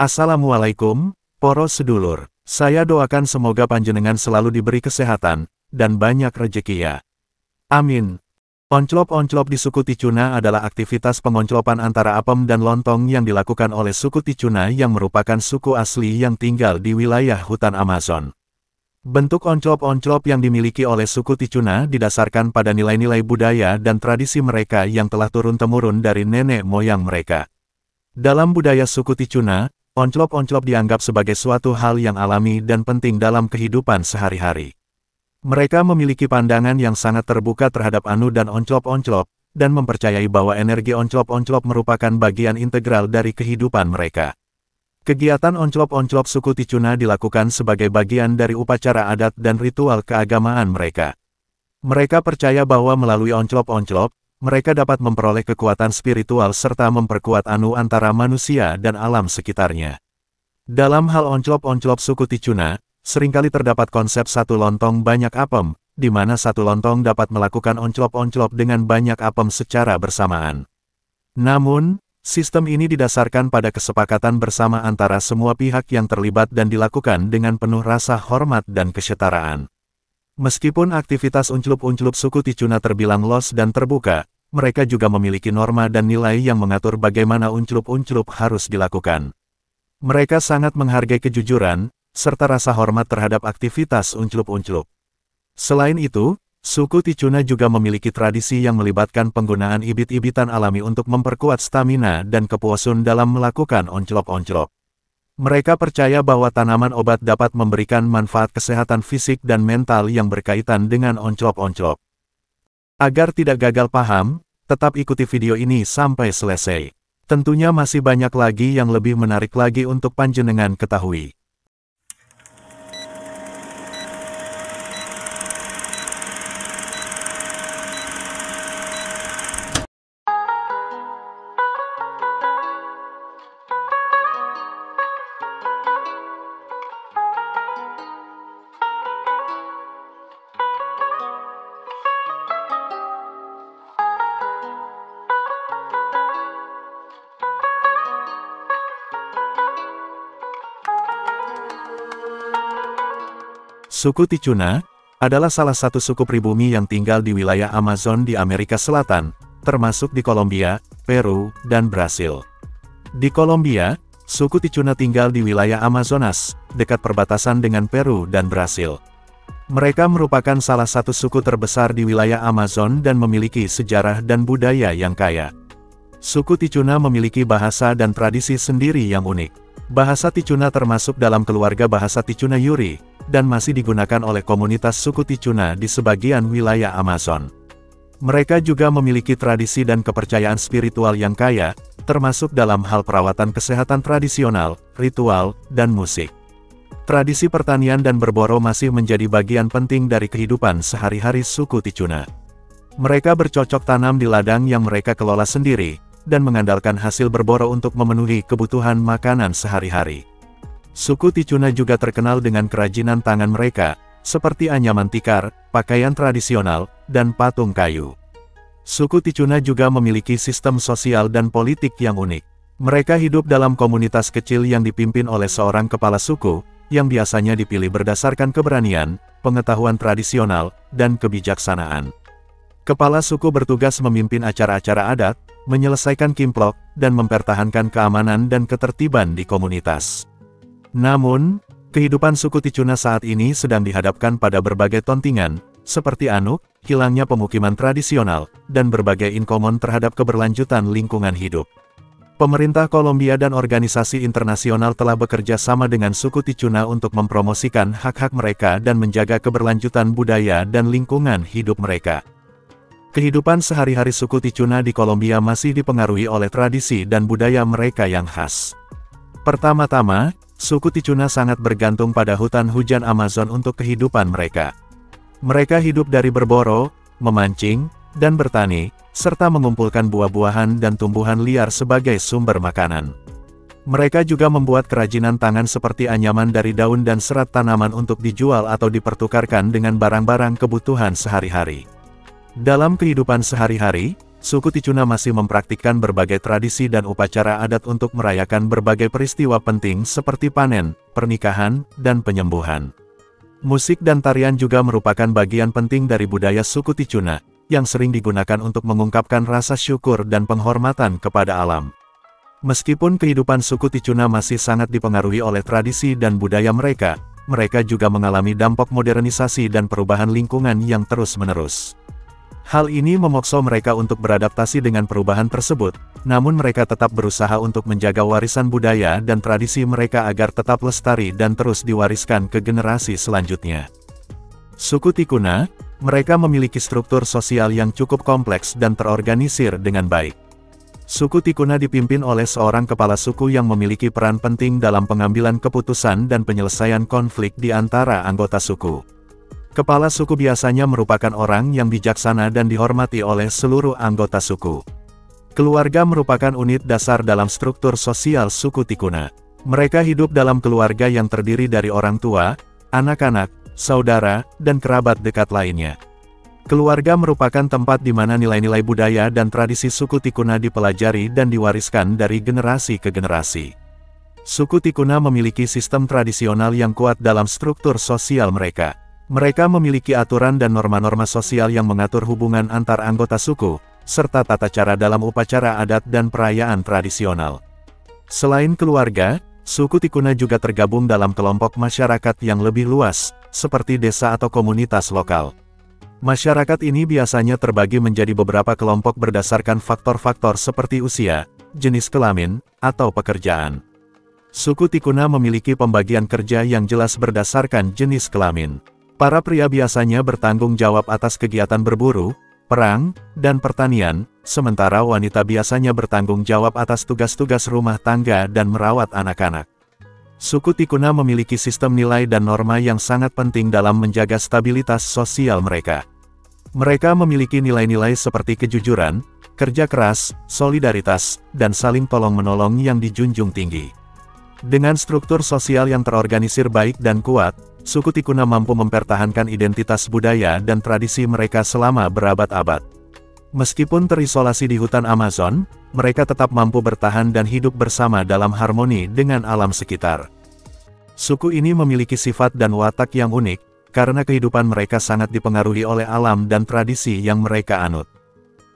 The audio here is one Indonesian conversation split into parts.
Assalamualaikum, para sedulur. Saya doakan semoga panjenengan selalu diberi kesehatan, dan banyak rezeki ya. Amin. Onclop-onclop di suku Ticuna adalah aktivitas pengonclopan antara apem dan lontong yang dilakukan oleh suku Ticuna yang merupakan suku asli yang tinggal di wilayah hutan Amazon. Bentuk onclop-onclop yang dimiliki oleh suku Ticuna didasarkan pada nilai-nilai budaya dan tradisi mereka yang telah turun-temurun dari nenek moyang mereka. Dalam budaya suku Ticuna, onclop-onclop dianggap sebagai suatu hal yang alami dan penting dalam kehidupan sehari-hari. Mereka memiliki pandangan yang sangat terbuka terhadap anu dan onclop-onclop, dan mempercayai bahwa energi onclop-onclop merupakan bagian integral dari kehidupan mereka. Kegiatan onclop-onclop suku Ticuna dilakukan sebagai bagian dari upacara adat dan ritual keagamaan mereka. Mereka percaya bahwa melalui onclop-onclop, mereka dapat memperoleh kekuatan spiritual serta memperkuat anu antara manusia dan alam sekitarnya. Dalam hal onclop-onclop suku Ticuna, seringkali terdapat konsep satu lontong banyak apem, di mana satu lontong dapat melakukan onclop-onclop dengan banyak apem secara bersamaan. Namun, sistem ini didasarkan pada kesepakatan bersama antara semua pihak yang terlibat dan dilakukan dengan penuh rasa hormat dan kesetaraan. Meskipun aktivitas unclup-unclup suku Ticuna terbilang los dan terbuka, mereka juga memiliki norma dan nilai yang mengatur bagaimana unclup-unclup harus dilakukan. Mereka sangat menghargai kejujuran, serta rasa hormat terhadap aktivitas unclup-unclup. Selain itu, suku Ticuna juga memiliki tradisi yang melibatkan penggunaan ibit-ibitan alami untuk memperkuat stamina dan kepuasan dalam melakukan onclop-onclop. Mereka percaya bahwa tanaman obat dapat memberikan manfaat kesehatan fisik dan mental yang berkaitan dengan onclop-onclop. Agar tidak gagal paham, tetap ikuti video ini sampai selesai. Tentunya masih banyak lagi yang lebih menarik lagi untuk panjenengan ketahui. Suku Ticuna adalah salah satu suku pribumi yang tinggal di wilayah Amazon di Amerika Selatan, termasuk di Kolombia, Peru, dan Brasil. Di Kolombia, suku Ticuna tinggal di wilayah Amazonas, dekat perbatasan dengan Peru dan Brasil. Mereka merupakan salah satu suku terbesar di wilayah Amazon dan memiliki sejarah dan budaya yang kaya. Suku Ticuna memiliki bahasa dan tradisi sendiri yang unik. Bahasa Ticuna termasuk dalam keluarga bahasa Ticuna Yuri, dan masih digunakan oleh komunitas suku Ticuna di sebagian wilayah Amazon. Mereka juga memiliki tradisi dan kepercayaan spiritual yang kaya, termasuk dalam hal perawatan kesehatan tradisional, ritual, dan musik. Tradisi pertanian dan berboro masih menjadi bagian penting dari kehidupan sehari-hari suku Ticuna. Mereka bercocok tanam di ladang yang mereka kelola sendiri, dan mengandalkan hasil berboro untuk memenuhi kebutuhan makanan sehari-hari. Suku Ticuna juga terkenal dengan kerajinan tangan mereka, seperti anyaman tikar, pakaian tradisional, dan patung kayu. Suku Ticuna juga memiliki sistem sosial dan politik yang unik. Mereka hidup dalam komunitas kecil yang dipimpin oleh seorang kepala suku, yang biasanya dipilih berdasarkan keberanian, pengetahuan tradisional, dan kebijaksanaan. Kepala suku bertugas memimpin acara-acara adat, menyelesaikan kimplok, dan mempertahankan keamanan dan ketertiban di komunitas. Namun, kehidupan suku Ticuna saat ini sedang dihadapkan pada berbagai tontingan, seperti anuk, hilangnya pemukiman tradisional, dan berbagai inkomon terhadap keberlanjutan lingkungan hidup. Pemerintah Kolombia dan organisasi internasional telah bekerja sama dengan suku Ticuna untuk mempromosikan hak-hak mereka dan menjaga keberlanjutan budaya dan lingkungan hidup mereka. Kehidupan sehari-hari suku Ticuna di Kolombia masih dipengaruhi oleh tradisi dan budaya mereka yang khas. Pertama-tama, suku Ticuna sangat bergantung pada hutan hujan Amazon untuk kehidupan mereka. Mereka hidup dari berboro, memancing, dan bertani, serta mengumpulkan buah-buahan dan tumbuhan liar sebagai sumber makanan. Mereka juga membuat kerajinan tangan seperti anyaman dari daun dan serat tanaman untuk dijual atau dipertukarkan dengan barang-barang kebutuhan sehari-hari. Dalam kehidupan sehari-hari, suku Ticuna masih mempraktikkan berbagai tradisi dan upacara adat untuk merayakan berbagai peristiwa penting seperti panen, pernikahan, dan penyembuhan. Musik dan tarian juga merupakan bagian penting dari budaya suku Ticuna, yang sering digunakan untuk mengungkapkan rasa syukur dan penghormatan kepada alam. Meskipun kehidupan suku Ticuna masih sangat dipengaruhi oleh tradisi dan budaya mereka, mereka juga mengalami dampak modernisasi dan perubahan lingkungan yang terus-menerus. Hal ini memaksa mereka untuk beradaptasi dengan perubahan tersebut, namun mereka tetap berusaha untuk menjaga warisan budaya dan tradisi mereka agar tetap lestari dan terus diwariskan ke generasi selanjutnya. Suku Ticuna, mereka memiliki struktur sosial yang cukup kompleks dan terorganisir dengan baik. Suku Ticuna dipimpin oleh seorang kepala suku yang memiliki peran penting dalam pengambilan keputusan dan penyelesaian konflik di antara anggota suku. Kepala suku biasanya merupakan orang yang bijaksana dan dihormati oleh seluruh anggota suku. Keluarga merupakan unit dasar dalam struktur sosial suku Ticuna. Mereka hidup dalam keluarga yang terdiri dari orang tua, anak-anak, saudara, dan kerabat dekat lainnya. Keluarga merupakan tempat di mana nilai-nilai budaya dan tradisi suku Ticuna dipelajari dan diwariskan dari generasi ke generasi. Suku Ticuna memiliki sistem tradisional yang kuat dalam struktur sosial mereka. Mereka memiliki aturan dan norma-norma sosial yang mengatur hubungan antar anggota suku, serta tata cara dalam upacara adat dan perayaan tradisional. Selain keluarga, suku Ticuna juga tergabung dalam kelompok masyarakat yang lebih luas, seperti desa atau komunitas lokal. Masyarakat ini biasanya terbagi menjadi beberapa kelompok berdasarkan faktor-faktor seperti usia, jenis kelamin, atau pekerjaan. Suku Ticuna memiliki pembagian kerja yang jelas berdasarkan jenis kelamin. Para pria biasanya bertanggung jawab atas kegiatan berburu, perang, dan pertanian, sementara wanita biasanya bertanggung jawab atas tugas-tugas rumah tangga dan merawat anak-anak. Suku Ticuna memiliki sistem nilai dan norma yang sangat penting dalam menjaga stabilitas sosial mereka. Mereka memiliki nilai-nilai seperti kejujuran, kerja keras, solidaritas, dan saling tolong-menolong yang dijunjung tinggi. Dengan struktur sosial yang terorganisir baik dan kuat, suku Ticuna mampu mempertahankan identitas budaya dan tradisi mereka selama berabad-abad. Meskipun terisolasi di hutan Amazon, mereka tetap mampu bertahan dan hidup bersama dalam harmoni dengan alam sekitar. Suku ini memiliki sifat dan watak yang unik, karena kehidupan mereka sangat dipengaruhi oleh alam dan tradisi yang mereka anut.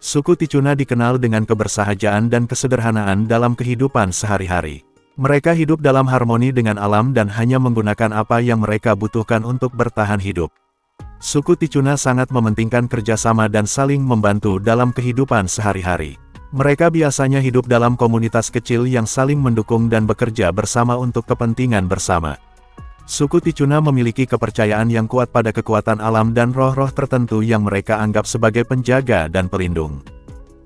Suku Ticuna dikenal dengan kebersahajaan dan kesederhanaan dalam kehidupan sehari-hari. Mereka hidup dalam harmoni dengan alam dan hanya menggunakan apa yang mereka butuhkan untuk bertahan hidup. Suku Ticuna sangat mementingkan kerjasama dan saling membantu dalam kehidupan sehari-hari. Mereka biasanya hidup dalam komunitas kecil yang saling mendukung dan bekerja bersama untuk kepentingan bersama. Suku Ticuna memiliki kepercayaan yang kuat pada kekuatan alam dan roh-roh tertentu yang mereka anggap sebagai penjaga dan pelindung.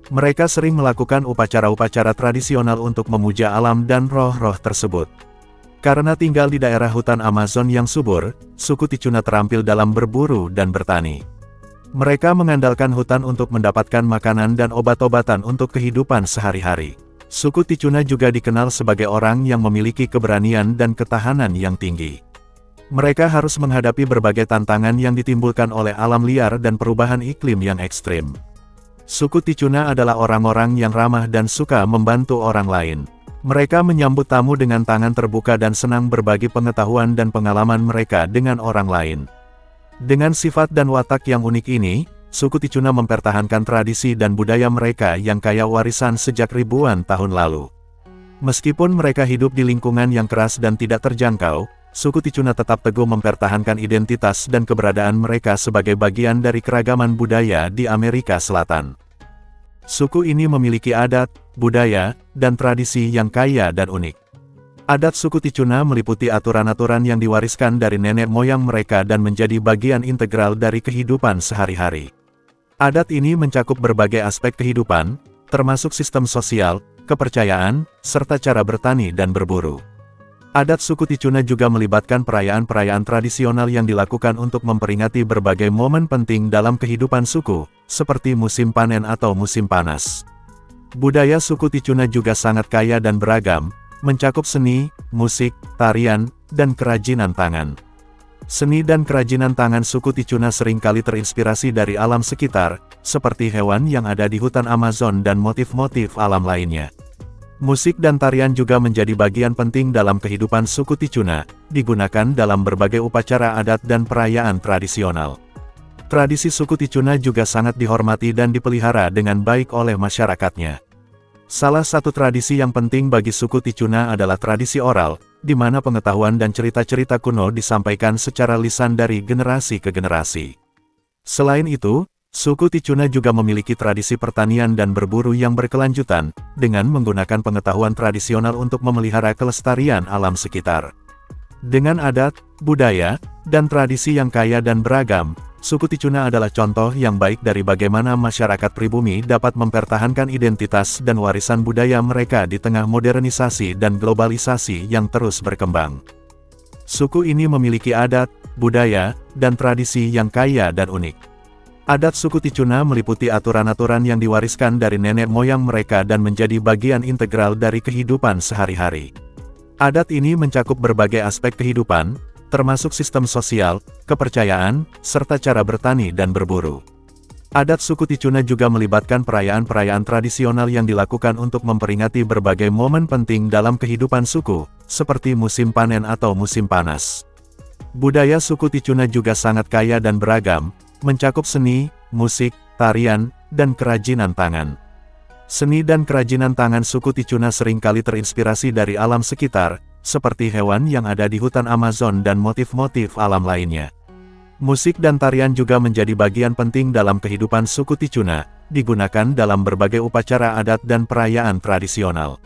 Mereka sering melakukan upacara-upacara tradisional untuk memuja alam dan roh-roh tersebut. Karena tinggal di daerah hutan Amazon yang subur, suku Ticuna terampil dalam berburu dan bertani. Mereka mengandalkan hutan untuk mendapatkan makanan dan obat-obatan untuk kehidupan sehari-hari. Suku Ticuna juga dikenal sebagai orang yang memiliki keberanian dan ketahanan yang tinggi. Mereka harus menghadapi berbagai tantangan yang ditimbulkan oleh alam liar dan perubahan iklim yang ekstrim. Suku Ticuna adalah orang-orang yang ramah dan suka membantu orang lain. Mereka menyambut tamu dengan tangan terbuka dan senang berbagi pengetahuan dan pengalaman mereka dengan orang lain. Dengan sifat dan watak yang unik ini, suku Ticuna mempertahankan tradisi dan budaya mereka yang kaya warisan sejak ribuan tahun lalu. Meskipun mereka hidup di lingkungan yang keras dan tidak terjangkau, suku Ticuna tetap teguh mempertahankan identitas dan keberadaan mereka sebagai bagian dari keragaman budaya di Amerika Selatan. Suku ini memiliki adat, budaya, dan tradisi yang kaya dan unik. Adat suku Ticuna meliputi aturan-aturan yang diwariskan dari nenek moyang mereka dan menjadi bagian integral dari kehidupan sehari-hari. Adat ini mencakup berbagai aspek kehidupan, termasuk sistem sosial, kepercayaan, serta cara bertani dan berburu. Adat suku Ticuna juga melibatkan perayaan-perayaan tradisional yang dilakukan untuk memperingati berbagai momen penting dalam kehidupan suku, seperti musim panen atau musim panas. Budaya suku Ticuna juga sangat kaya dan beragam, mencakup seni, musik, tarian, dan kerajinan tangan. Seni dan kerajinan tangan suku Ticuna seringkali terinspirasi dari alam sekitar, seperti hewan yang ada di hutan Amazon dan motif-motif alam lainnya. Musik dan tarian juga menjadi bagian penting dalam kehidupan suku Ticuna, digunakan dalam berbagai upacara adat dan perayaan tradisional. Tradisi suku Ticuna juga sangat dihormati dan dipelihara dengan baik oleh masyarakatnya. Salah satu tradisi yang penting bagi suku Ticuna adalah tradisi oral, di mana pengetahuan dan cerita-cerita kuno disampaikan secara lisan dari generasi ke generasi. Selain itu, suku Ticuna juga memiliki tradisi pertanian dan berburu yang berkelanjutan, dengan menggunakan pengetahuan tradisional untuk memelihara kelestarian alam sekitar. Dengan adat, budaya, dan tradisi yang kaya dan beragam, suku Ticuna adalah contoh yang baik dari bagaimana masyarakat pribumi dapat mempertahankan identitas dan warisan budaya mereka di tengah modernisasi dan globalisasi yang terus berkembang. Suku ini memiliki adat, budaya, dan tradisi yang kaya dan unik. Adat suku Ticuna meliputi aturan-aturan yang diwariskan dari nenek moyang mereka dan menjadi bagian integral dari kehidupan sehari-hari. Adat ini mencakup berbagai aspek kehidupan, termasuk sistem sosial, kepercayaan, serta cara bertani dan berburu. Adat suku Ticuna juga melibatkan perayaan-perayaan tradisional yang dilakukan untuk memperingati berbagai momen penting dalam kehidupan suku, seperti musim panen atau musim panas. Budaya suku Ticuna juga sangat kaya dan beragam, mencakup seni, musik, tarian, dan kerajinan tangan. Seni dan kerajinan tangan suku Ticuna seringkali terinspirasi dari alam sekitar, seperti hewan yang ada di hutan Amazon dan motif-motif alam lainnya. Musik dan tarian juga menjadi bagian penting dalam kehidupan suku Ticuna, digunakan dalam berbagai upacara adat dan perayaan tradisional.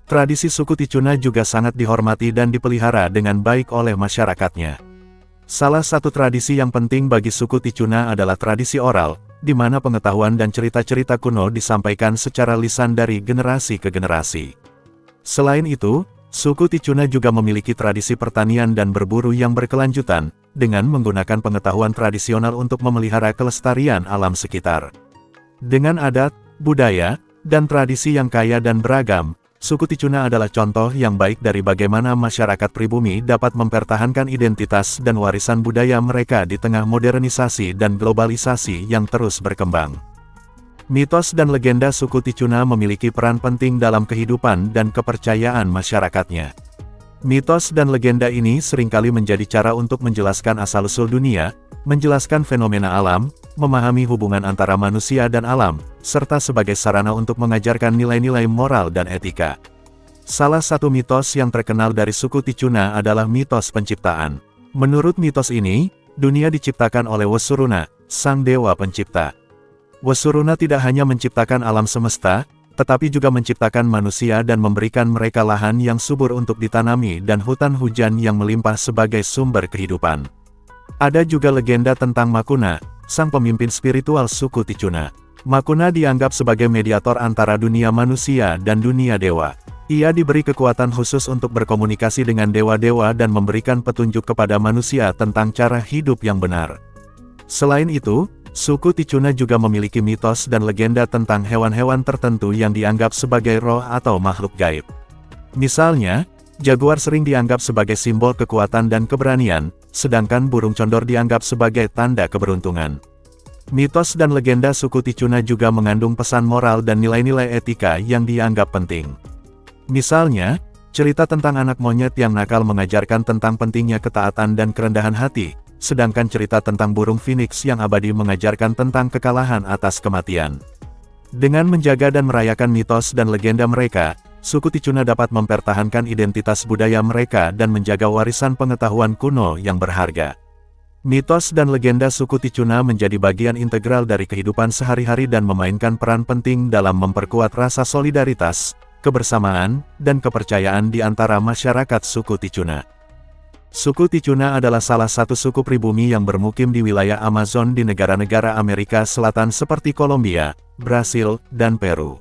Tradisi suku Ticuna juga sangat dihormati dan dipelihara dengan baik oleh masyarakatnya. Salah satu tradisi yang penting bagi suku Ticuna adalah tradisi oral, di mana pengetahuan dan cerita-cerita kuno disampaikan secara lisan dari generasi ke generasi. Selain itu, suku Ticuna juga memiliki tradisi pertanian dan berburu yang berkelanjutan, dengan menggunakan pengetahuan tradisional untuk memelihara kelestarian alam sekitar. Dengan adat, budaya, dan tradisi yang kaya dan beragam, suku Ticuna adalah contoh yang baik dari bagaimana masyarakat pribumi dapat mempertahankan identitas dan warisan budaya mereka di tengah modernisasi dan globalisasi yang terus berkembang. Mitos dan legenda suku Ticuna memiliki peran penting dalam kehidupan dan kepercayaan masyarakatnya. Mitos dan legenda ini seringkali menjadi cara untuk menjelaskan asal-usul dunia, menjelaskan fenomena alam, memahami hubungan antara manusia dan alam, serta sebagai sarana untuk mengajarkan nilai-nilai moral dan etika. Salah satu mitos yang terkenal dari suku Ticuna adalah mitos penciptaan. Menurut mitos ini, dunia diciptakan oleh Wesuruna, sang dewa pencipta. Wesuruna tidak hanya menciptakan alam semesta, tetapi juga menciptakan manusia dan memberikan mereka lahan yang subur untuk ditanami dan hutan hujan yang melimpah sebagai sumber kehidupan. Ada juga legenda tentang Makuna, sang pemimpin spiritual suku Ticuna. Makuna dianggap sebagai mediator antara dunia manusia dan dunia dewa. Ia diberi kekuatan khusus untuk berkomunikasi dengan dewa-dewa dan memberikan petunjuk kepada manusia tentang cara hidup yang benar. Selain itu, suku Ticuna juga memiliki mitos dan legenda tentang hewan-hewan tertentu yang dianggap sebagai roh atau makhluk gaib. Misalnya, jaguar sering dianggap sebagai simbol kekuatan dan keberanian, sedangkan burung condor dianggap sebagai tanda keberuntungan. Mitos dan legenda suku Ticuna juga mengandung pesan moral dan nilai-nilai etika yang dianggap penting. Misalnya, cerita tentang anak monyet yang nakal mengajarkan tentang pentingnya ketaatan dan kerendahan hati, sedangkan cerita tentang burung phoenix yang abadi mengajarkan tentang kekalahan atas kematian. Dengan menjaga dan merayakan mitos dan legenda mereka, suku Ticuna dapat mempertahankan identitas budaya mereka dan menjaga warisan pengetahuan kuno yang berharga. Mitos dan legenda suku Ticuna menjadi bagian integral dari kehidupan sehari-hari dan memainkan peran penting dalam memperkuat rasa solidaritas, kebersamaan, dan kepercayaan di antara masyarakat suku Ticuna. Suku Ticuna adalah salah satu suku pribumi yang bermukim di wilayah Amazon di negara-negara Amerika Selatan seperti Kolombia, Brasil, dan Peru.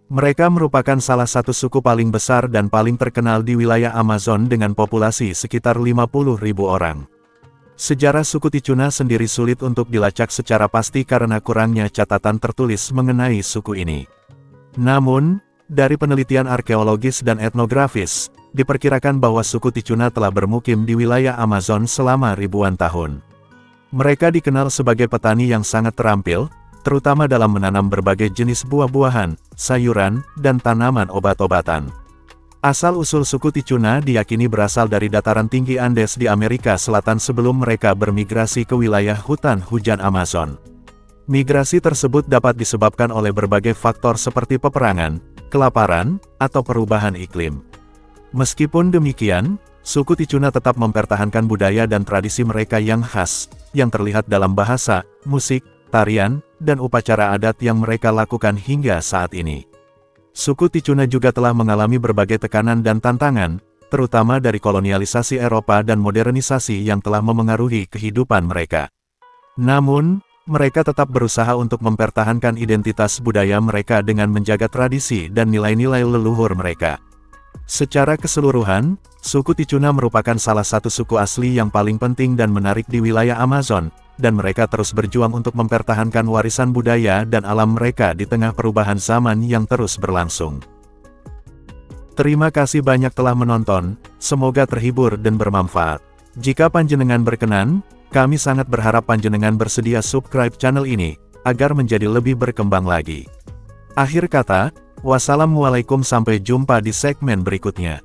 Mereka merupakan salah satu suku paling besar dan paling terkenal di wilayah Amazon dengan populasi sekitar 50.000 orang. Sejarah suku Ticuna sendiri sulit untuk dilacak secara pasti karena kurangnya catatan tertulis mengenai suku ini. Namun, dari penelitian arkeologis dan etnografis, diperkirakan bahwa suku Ticuna telah bermukim di wilayah Amazon selama ribuan tahun. Mereka dikenal sebagai petani yang sangat terampil, terutama dalam menanam berbagai jenis buah-buahan, sayuran, dan tanaman obat-obatan. Asal-usul suku Ticuna diyakini berasal dari dataran tinggi Andes di Amerika Selatan sebelum mereka bermigrasi ke wilayah hutan hujan Amazon. Migrasi tersebut dapat disebabkan oleh berbagai faktor seperti peperangan, kelaparan, atau perubahan iklim. Meskipun demikian, suku Ticuna tetap mempertahankan budaya dan tradisi mereka yang khas, yang terlihat dalam bahasa, musik, tarian, dan upacara adat yang mereka lakukan hingga saat ini. Suku Ticuna juga telah mengalami berbagai tekanan dan tantangan, terutama dari kolonialisasi Eropa dan modernisasi yang telah memengaruhi kehidupan mereka. Namun, mereka tetap berusaha untuk mempertahankan identitas budaya mereka dengan menjaga tradisi dan nilai-nilai leluhur mereka. Secara keseluruhan, suku Ticuna merupakan salah satu suku asli yang paling penting dan menarik di wilayah Amazon, dan mereka terus berjuang untuk mempertahankan warisan budaya dan alam mereka di tengah perubahan zaman yang terus berlangsung. Terima kasih banyak telah menonton, semoga terhibur dan bermanfaat. Jika panjenengan berkenan, kami sangat berharap panjenengan bersedia subscribe channel ini, agar menjadi lebih berkembang lagi. Akhir kata, wassalamualaikum, sampai jumpa di segmen berikutnya.